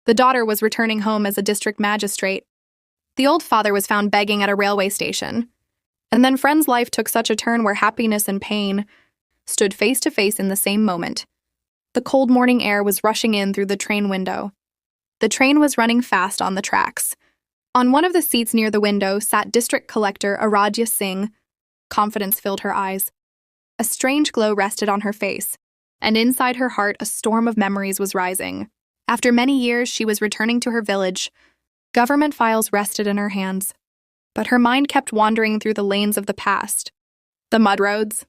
The daughter was returning home as a district magistrate. The old father was found begging at a railway station. And then Friend's life took such a turn where happiness and pain stood face to face in the same moment. The cold morning air was rushing in through the train window. The train was running fast on the tracks. On one of the seats near the window sat District Collector Aradhya Singh. Confidence filled her eyes. A strange glow rested on her face, and inside her heart a storm of memories was rising. After many years, she was returning to her village. Government files rested in her hands, but her mind kept wandering through the lanes of the past. The mud roads,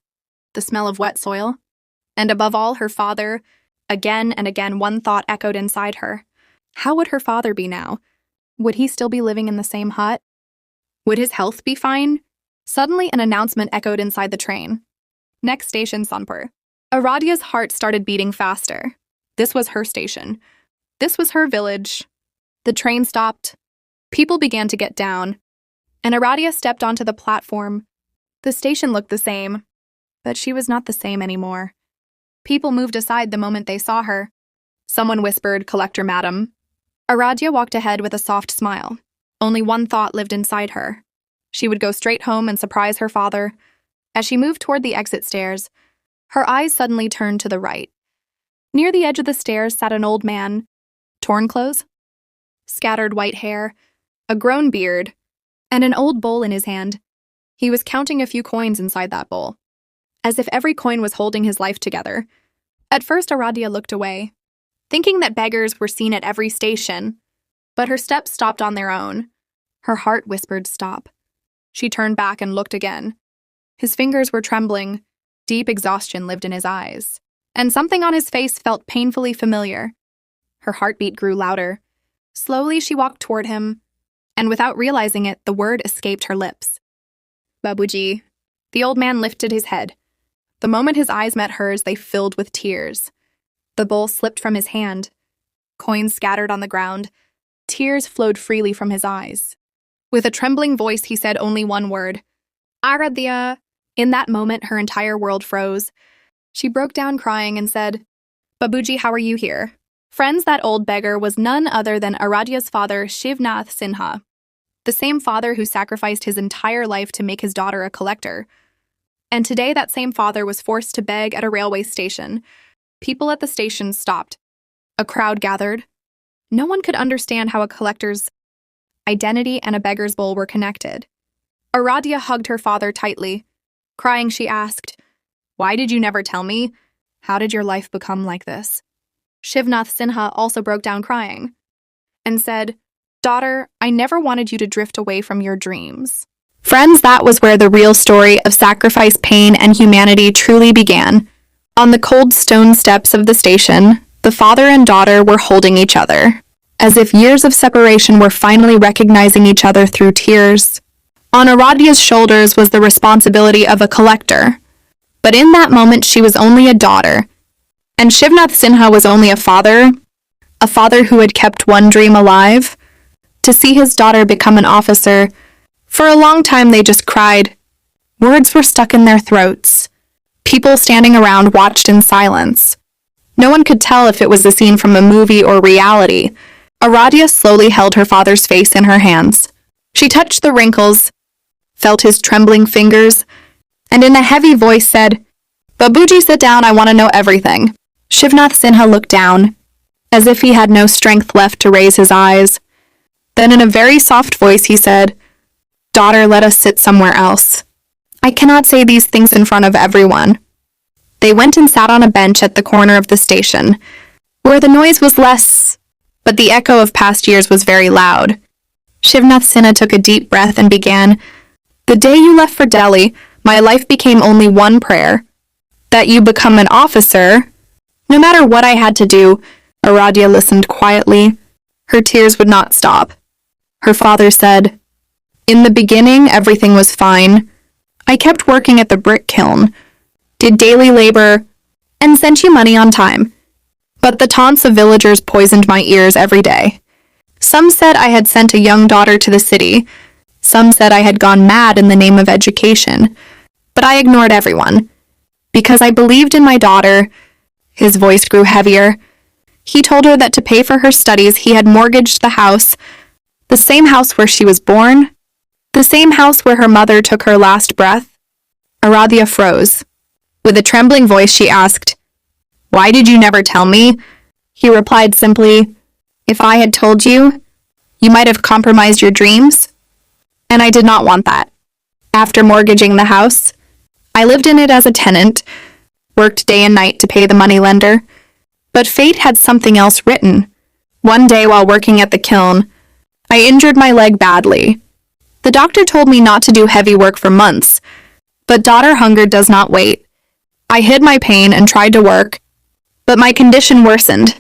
the smell of wet soil, and above all, her father. Again and again, one thought echoed inside her. How would her father be now? Would he still be living in the same hut? Would his health be fine? Suddenly, an announcement echoed inside the train. Next station, Sonpur. Aradhya's heart started beating faster. This was her station. This was her village. The train stopped. People began to get down, and Aradhya stepped onto the platform. The station looked the same, but she was not the same anymore. People moved aside the moment they saw her. Someone whispered, "Collector, madam." Aradhya walked ahead with a soft smile. Only one thought lived inside her. She would go straight home and surprise her father. As she moved toward the exit stairs, her eyes suddenly turned to the right. Near the edge of the stairs sat an old man, torn clothes, scattered white hair, a grown beard, and an old bowl in his hand. He was counting a few coins inside that bowl, as if every coin was holding his life together. At first, Aradhya looked away, thinking that beggars were seen at every station, but her steps stopped on their own. Her heart whispered, "Stop." She turned back and looked again. His fingers were trembling. Deep exhaustion lived in his eyes, and something on his face felt painfully familiar. Her heartbeat grew louder. Slowly, she walked toward him, and without realizing it, the word escaped her lips. "Babuji." The old man lifted his head. The moment his eyes met hers, they filled with tears. The bowl slipped from his hand. Coins scattered on the ground. Tears flowed freely from his eyes. With a trembling voice, he said only one word, "Aradhya." In that moment, her entire world froze. She broke down crying and said, "Babuji, how are you here?" Friends, that old beggar was none other than Aradhya's father, Shivnath Sinha, the same father who sacrificed his entire life to make his daughter a collector. And today, that same father was forced to beg at a railway station. People at the station stopped. A crowd gathered. No one could understand how a collector's identity and a beggar's bowl were connected. Aradhya hugged her father tightly. Crying, she asked, "Why did you never tell me? How did your life become like this?" Shivnath Sinha also broke down crying and said, "Daughter, I never wanted you to drift away from your dreams." Friends, that was where the real story of sacrifice, pain, and humanity truly began. On the cold stone steps of the station, the father and daughter were holding each other, as if years of separation were finally recognizing each other through tears. On Aradhya's shoulders was the responsibility of a collector, but in that moment she was only a daughter, and Shivnath Sinha was only a father who had kept one dream alive, to see his daughter become an officer. For a long time they just cried. Words were stuck in their throats. People standing around watched in silence. No one could tell if it was a scene from a movie or reality. Aradhya slowly held her father's face in her hands. She touched the wrinkles, felt his trembling fingers, and in a heavy voice said, "Babuji, sit down, I want to know everything." Shivnath Sinha looked down, as if he had no strength left to raise his eyes. Then in a very soft voice he said, "Daughter, let us sit somewhere else. I cannot say these things in front of everyone." They went and sat on a bench at the corner of the station, where the noise was less, but the echo of past years was very loud. Shivnath Sinha took a deep breath and began, "The day you left for Delhi, my life became only one prayer, that you become an officer. No matter what I had to do." Aradhya listened quietly. Her tears would not stop. Her father said, "In the beginning, everything was fine. I kept working at the brick kiln, did daily labor, and sent you money on time. But the taunts of villagers poisoned my ears every day. Some said I had sent a young daughter to the city. Some said I had gone mad in the name of education. But I ignored everyone, because I believed in my daughter." His voice grew heavier. He told her that to pay for her studies, he had mortgaged the house, the same house where she was born, the same house where her mother took her last breath. Aradia froze. With a trembling voice, she asked, "Why did you never tell me?" He replied simply, "If I had told you, you might have compromised your dreams, and I did not want that. After mortgaging the house, I lived in it as a tenant, worked day and night to pay the moneylender, but fate had something else written. One day while working at the kiln, I injured my leg badly. The doctor told me not to do heavy work for months, but daughter hunger does not wait. I hid my pain and tried to work, but my condition worsened.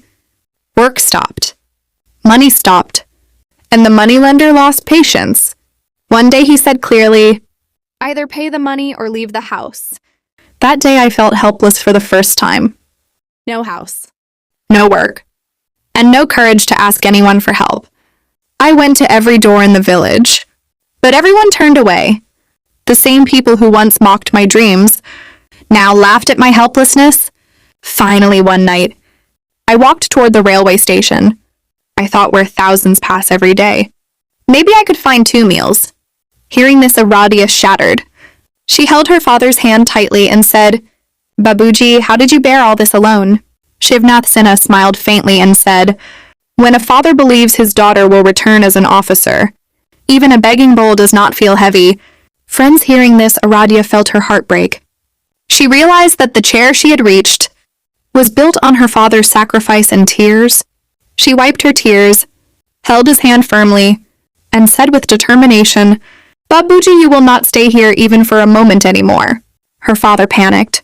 Work stopped. Money stopped, and the moneylender lost patience. One day he said clearly, 'Either pay the money or leave the house.' That day I felt helpless for the first time. No house, no work, and no courage to ask anyone for help. I went to every door in the village, but everyone turned away. The same people who once mocked my dreams now laughed at my helplessness. Finally, one night, I walked toward the railway station. I thought where thousands pass every day. Maybe I could find 2 meals. Hearing this, Aradia shattered. She held her father's hand tightly and said, 'Babuji, how did you bear all this alone?' Shivnath Sinha smiled faintly and said, 'When a father believes his daughter will return as an officer, even a begging bowl does not feel heavy.' Friends, hearing this, Aradia felt her heart break. She realized that the chair she had reached was built on her father's sacrifice and tears. She wiped her tears, held his hand firmly, and said with determination, 'Babuji, you will not stay here even for a moment anymore.' Her father panicked,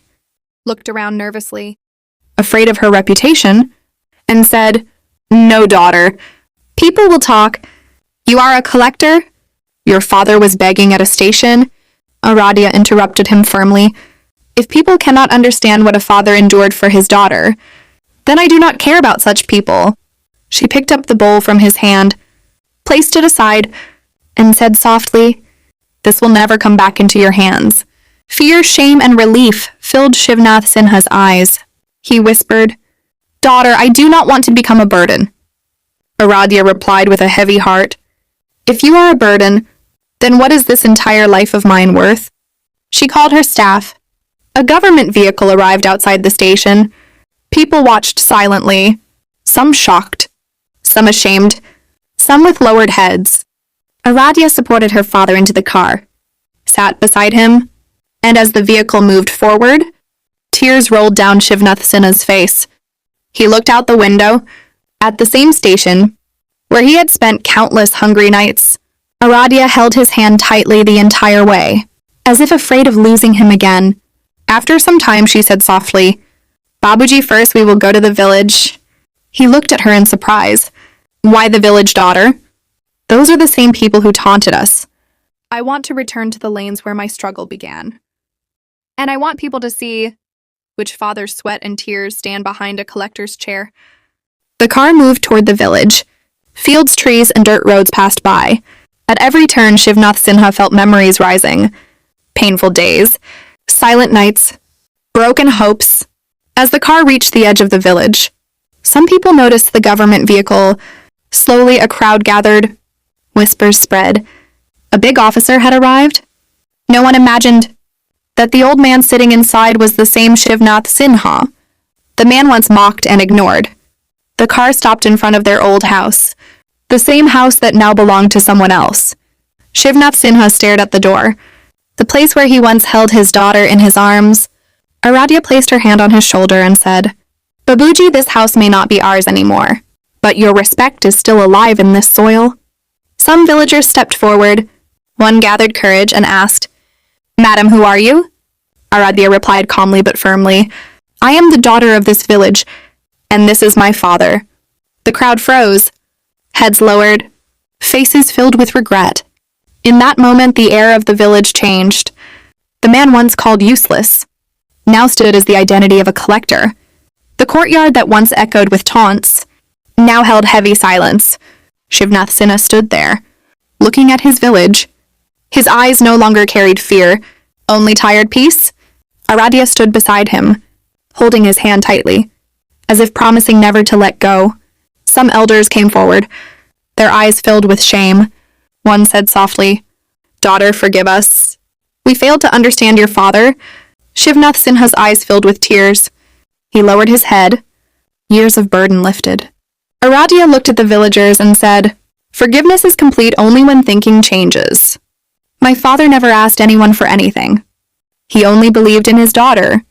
looked around nervously, afraid of her reputation, and said, 'No, daughter. People will talk. You are a collector? Your father was begging at a station.' Aradia interrupted him firmly. 'If people cannot understand what a father endured for his daughter, then I do not care about such people.' She picked up the bowl from his hand, placed it aside, and said softly, 'This will never come back into your hands.' Fear, shame, and relief filled Shivnath Sinha's eyes. He whispered, 'Daughter, I do not want to become a burden.' Aradia replied with a heavy heart, 'If you are a burden, then what is this entire life of mine worth?' She called her staff. A government vehicle arrived outside the station. People watched silently, some shocked, some ashamed, some with lowered heads. Aradia supported her father into the car, sat beside him, and as the vehicle moved forward, tears rolled down Shivnath Sinha's face. He looked out the window, at the same station, where he had spent countless hungry nights. Aradia held his hand tightly the entire way, as if afraid of losing him again. After some time, she said softly, 'Babuji, first we will go to the village.' He looked at her in surprise. 'Why the village, daughter?' 'Those are the same people who taunted us. I want to return to the lanes where my struggle began. And I want people to see which father's sweat and tears stand behind a collector's chair.' The car moved toward the village. Fields, trees, and dirt roads passed by. At every turn, Shivnath Sinha felt memories rising. Painful days, silent nights, broken hopes. As the car reached the edge of the village, some people noticed the government vehicle. Slowly, a crowd gathered. Whispers spread. A big officer had arrived. No one imagined that the old man sitting inside was the same Shivnath Sinha, the man once mocked and ignored. The car stopped in front of their old house, the same house that now belonged to someone else. Shivnath Sinha stared at the door, the place where he once held his daughter in his arms. Aradia placed her hand on his shoulder and said, 'Babuji, this house may not be ours anymore, but your respect is still alive in this soil.' Some villagers stepped forward. One gathered courage and asked, 'Madam, who are you?' Aradia replied calmly but firmly, 'I am the daughter of this village, and this is my father.' The crowd froze, heads lowered, faces filled with regret. In that moment, the air of the village changed. The man once called useless now stood as the identity of a collector. The courtyard that once echoed with taunts now held heavy silence. Shivnath Sinha stood there, looking at his village. His eyes no longer carried fear, only tired peace. Aradia stood beside him, holding his hand tightly. as if promising never to let go. Some elders came forward, their eyes filled with shame. One said softly, "Daughter, forgive us. We failed to understand your father." Shivnath Sinha's eyes filled with tears. He lowered his head. Years of burden lifted. Aradhya looked at the villagers and said, "Forgiveness is complete only when thinking changes. My father never asked anyone for anything. He only believed in his daughter."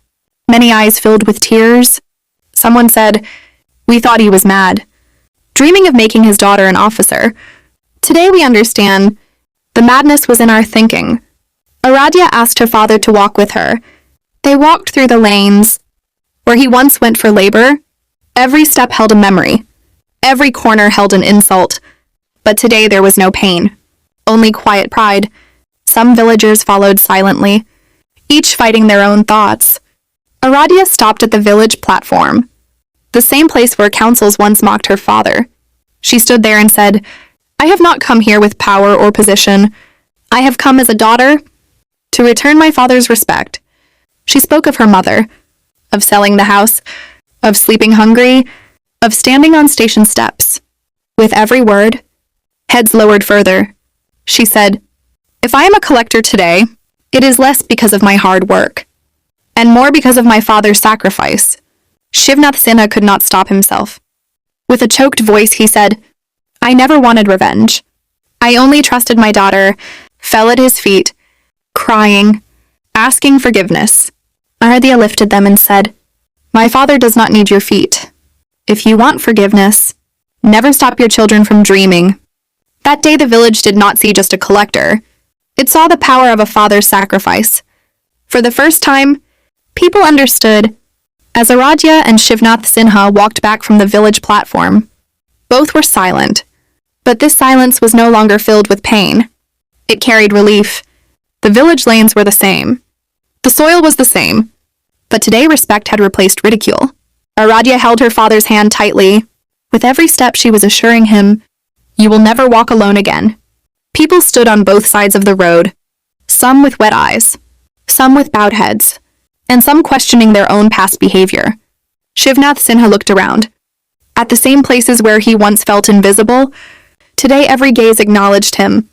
Many eyes filled with tears. Someone said, "We thought he was mad, dreaming of making his daughter an officer. Today we understand the madness was in our thinking." Aradhya asked her father to walk with her. They walked through the lanes where he once went for labor. Every step held a memory. Every corner held an insult. But today there was no pain, only quiet pride. Some villagers followed silently, each fighting their own thoughts. Aradhya stopped at the village platform, the same place where councils once mocked her father. She stood there and said, "I have not come here with power or position. I have come as a daughter to return my father's respect." She spoke of her mother, of selling the house, of sleeping hungry, of standing on station steps. With every word, heads lowered further. She said, "If I am a collector today, it is less because of my hard work, and more because of my father's sacrifice." Shivnath Sinha could not stop himself. With a choked voice, he said, "I never wanted revenge. I only trusted my daughter," fell at his feet, crying, asking forgiveness. Aradhya lifted them and said, "My father does not need your feet. If you want forgiveness, never stop your children from dreaming." That day the village did not see just a collector. It saw the power of a father's sacrifice. For the first time, people understood. As Aradhya and Shivnath Sinha walked back from the village platform, both were silent. But this silence was no longer filled with pain. It carried relief. The village lanes were the same. The soil was the same. But today respect had replaced ridicule. Aradhya held her father's hand tightly. With every step she was assuring him, "You will never walk alone again." People stood on both sides of the road, some with wet eyes, some with bowed heads, and some questioning their own past behavior. Shivnath Sinha looked around. At the same places where he once felt invisible, today every gaze acknowledged him.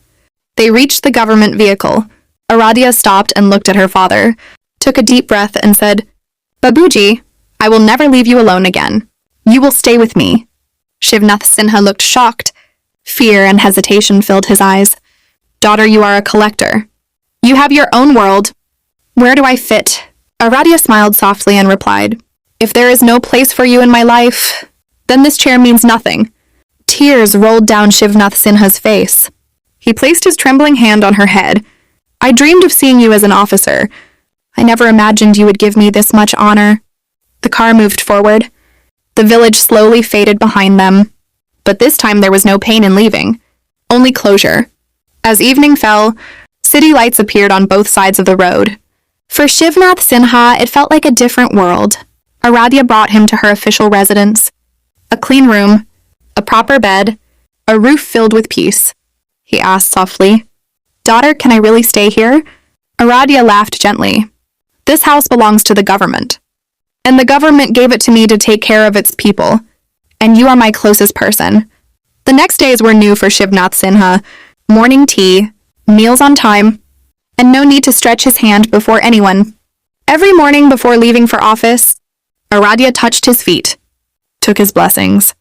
They reached the government vehicle. Aradhya stopped and looked at her father, took a deep breath and said, "Babuji, I will never leave you alone again. You will stay with me." Shivnath Sinha looked shocked. Fear and hesitation filled his eyes. "Daughter, you are a collector. You have your own world. Where do I fit?" Aradhya smiled softly and replied, "If there is no place for you in my life, then this chair means nothing." Tears rolled down Shivnath Sinha's face. He placed his trembling hand on her head. "I dreamed of seeing you as an officer. I never imagined you would give me this much honor." The car moved forward. The village slowly faded behind them. But this time there was no pain in leaving, only closure. As evening fell, city lights appeared on both sides of the road. For Shivnath Sinha, it felt like a different world. Aradhya brought him to her official residence. A clean room, a proper bed, a roof filled with peace. He asked softly, "Daughter, can I really stay here?" Aradhya laughed gently. "This house belongs to the government, and the government gave it to me to take care of its people, and you are my closest person." The next days were new for Shivnath Sinha. Morning tea, meals on time, and no need to stretch his hand before anyone. Every morning before leaving for office, Aradhya touched his feet, took his blessings,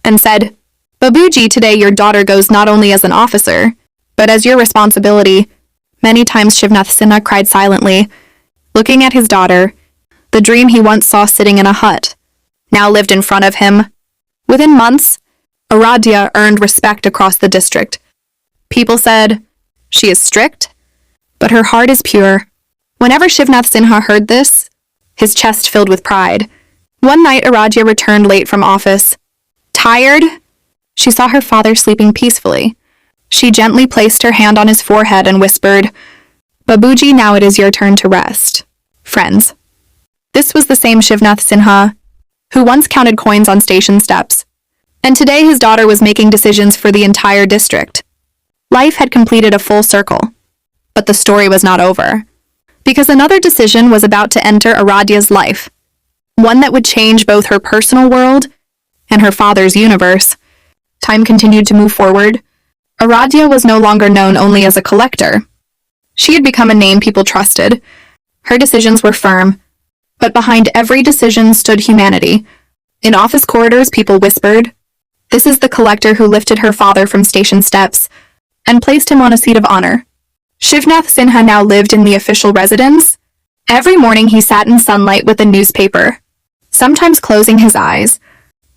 and said, "Babuji, today your daughter goes not only as an officer, but as your responsibility." Many times Shivnath Sinha cried silently, looking at his daughter. The dream he once saw sitting in a hut now lived in front of him. Within months, Aradhya earned respect across the district. People said, "She is strict, but her heart is pure." Whenever Shivnath Sinha heard this, his chest filled with pride. One night Aradhya returned late from office. Tired, she saw her father sleeping peacefully. She gently placed her hand on his forehead and whispered, "Babuji, now it is your turn to rest." Friends. This was the same Shivnath Sinha who once counted coins on station steps, and today his daughter was making decisions for the entire district. Life had completed a full circle, but the story was not over, because another decision was about to enter Aradhya's life. one that would change both her personal world and her father's universe. Time continued to move forward. Aradia was no longer known only as a collector. She had become a name people trusted. Her decisions were firm, but behind every decision stood humanity. In office corridors, people whispered, "This is the collector who lifted her father from station steps and placed him on a seat of honor." Shivnath Sinha now lived in the official residence. Every morning he sat in sunlight with a newspaper, sometimes closing his eyes,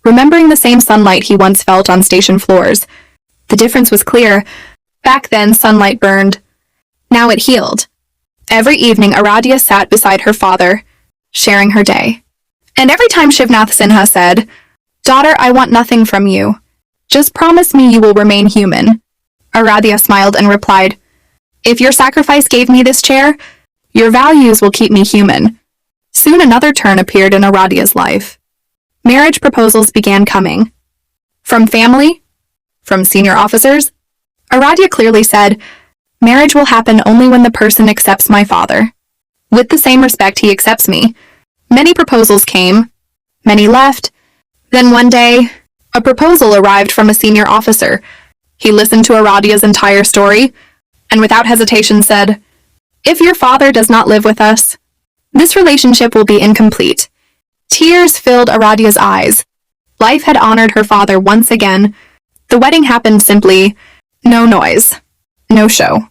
remembering the same sunlight he once felt on station floors. The difference was clear. Back then, sunlight burned. Now it healed. Every evening, Aradia sat beside her father, sharing her day. And every time Shivnath Sinha said, "Daughter, I want nothing from you. Just promise me you will remain human," Aradia smiled and replied, "If your sacrifice gave me this chair, your values will keep me human." Soon another turn appeared in Aradia's life. Marriage proposals began coming. From family, from senior officers, Aradia clearly said, "Marriage will happen only when the person accepts my father. With the same respect he accepts me." Many proposals came, many left. Then one day, a proposal arrived from a senior officer. He listened to Aradia's entire story, and without hesitation said, "If your father does not live with us, this relationship will be incomplete." Tears filled Aradia's eyes. Life had honored her father once again. The wedding happened simply, no noise, no show.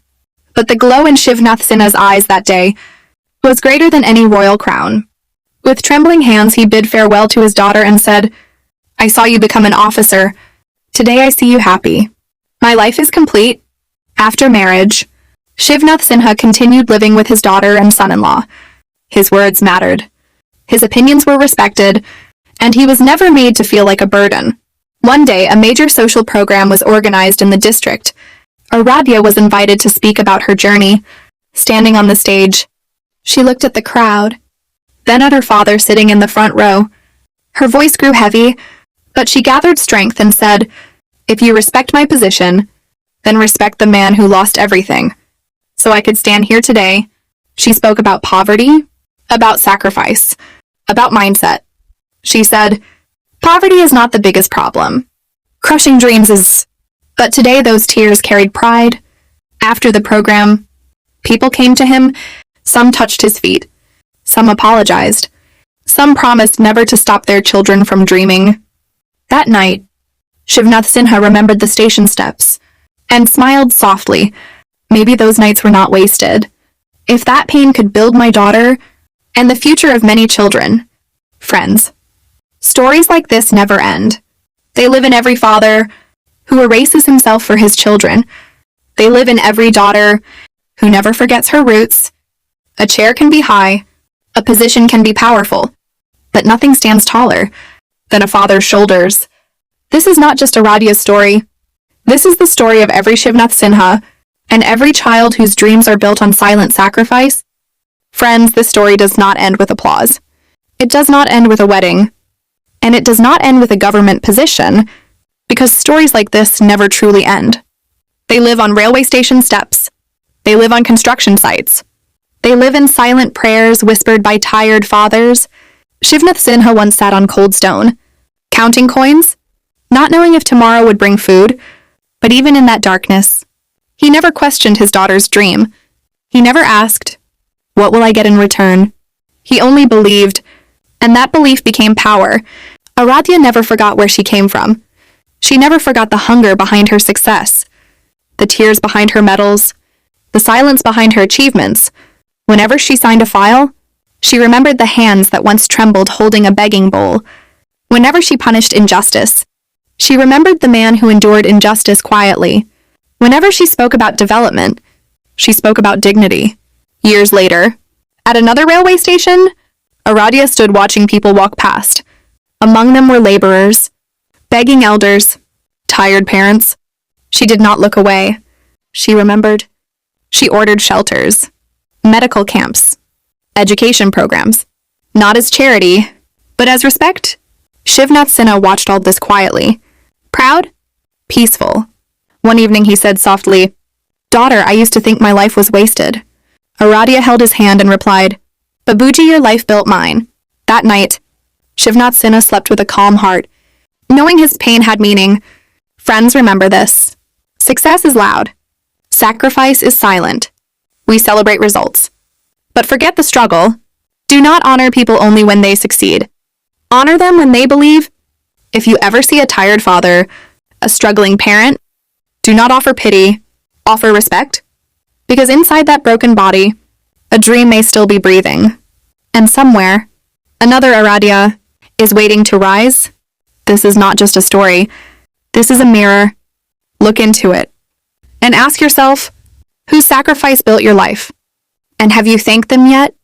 But the glow in Shivnath Sinha's eyes that day was greater than any royal crown. With trembling hands, he bid farewell to his daughter and said, "I saw you become an officer. Today I see you happy. My life is complete." After marriage, Shivnath Sinha continued living with his daughter and son-in-law. His words mattered. His opinions were respected, and he was never made to feel like a burden. One day, a major social program was organized in the district. Aradia was invited to speak about her journey. Standing on the stage, she looked at the crowd, then at her father sitting in the front row. Her voice grew heavy, but she gathered strength and said, "If you respect my position, then respect the man who lost everything. So I could stand here today." She spoke about poverty, about sacrifice, about mindset. She said, "Poverty is not the biggest problem. Crushing dreams is..." But today those tears carried pride. After the program, people came to him. Some touched his feet. Some apologized. Some promised never to stop their children from dreaming. That night, Shivnath Sinha remembered the station steps and smiled softly. Maybe those nights were not wasted. If that pain could build my daughter and the future of many children. Friends, stories like this never end. They live in every father who erases himself for his children. They live in every daughter who never forgets her roots. A chair can be high, a position can be powerful, but nothing stands taller than a father's shoulders. This is not just Aradia's story. This is the story of every Shivnath Sinha and every child whose dreams are built on silent sacrifice. Friends, this story does not end with applause. It does not end with a wedding. And it does not end with a government position, because stories like this never truly end. They live on railway station steps. They live on construction sites. They live in silent prayers whispered by tired fathers. Shivnath Sinha once sat on cold stone, counting coins, not knowing if tomorrow would bring food, but even in that darkness, he never questioned his daughter's dream. He never asked, "What will I get in return?" He only believed, and that belief became power. Aradia never forgot where she came from. She never forgot the hunger behind her success, the tears behind her medals, the silence behind her achievements. Whenever she signed a file, she remembered the hands that once trembled holding a begging bowl. Whenever she punished injustice, she remembered the man who endured injustice quietly. Whenever she spoke about development, she spoke about dignity. Years later, at another railway station, Aradia stood watching people walk past. Among them were laborers, begging elders, tired parents. She did not look away. She remembered. She ordered shelters, medical camps, education programs, not as charity, but as respect. Shivnath Sinha watched all this quietly, proud, peaceful. One evening he said softly, "Daughter, I used to think my life was wasted." Aradia held his hand and replied, "Babuji, your life built mine." That night, Shivnatsena slept with a calm heart, knowing his pain had meaning. Friends, remember this. Success is loud. Sacrifice is silent. We celebrate results. But forget the struggle. Do not honor people only when they succeed. Honor them when they believe. If you ever see a tired father, a struggling parent, do not offer pity, offer respect. Because inside that broken body, a dream may still be breathing. And somewhere, another Aradhya is waiting to rise. This is not just a story. This is a mirror. Look into it. And ask yourself, whose sacrifice built your life? And have you thanked them yet?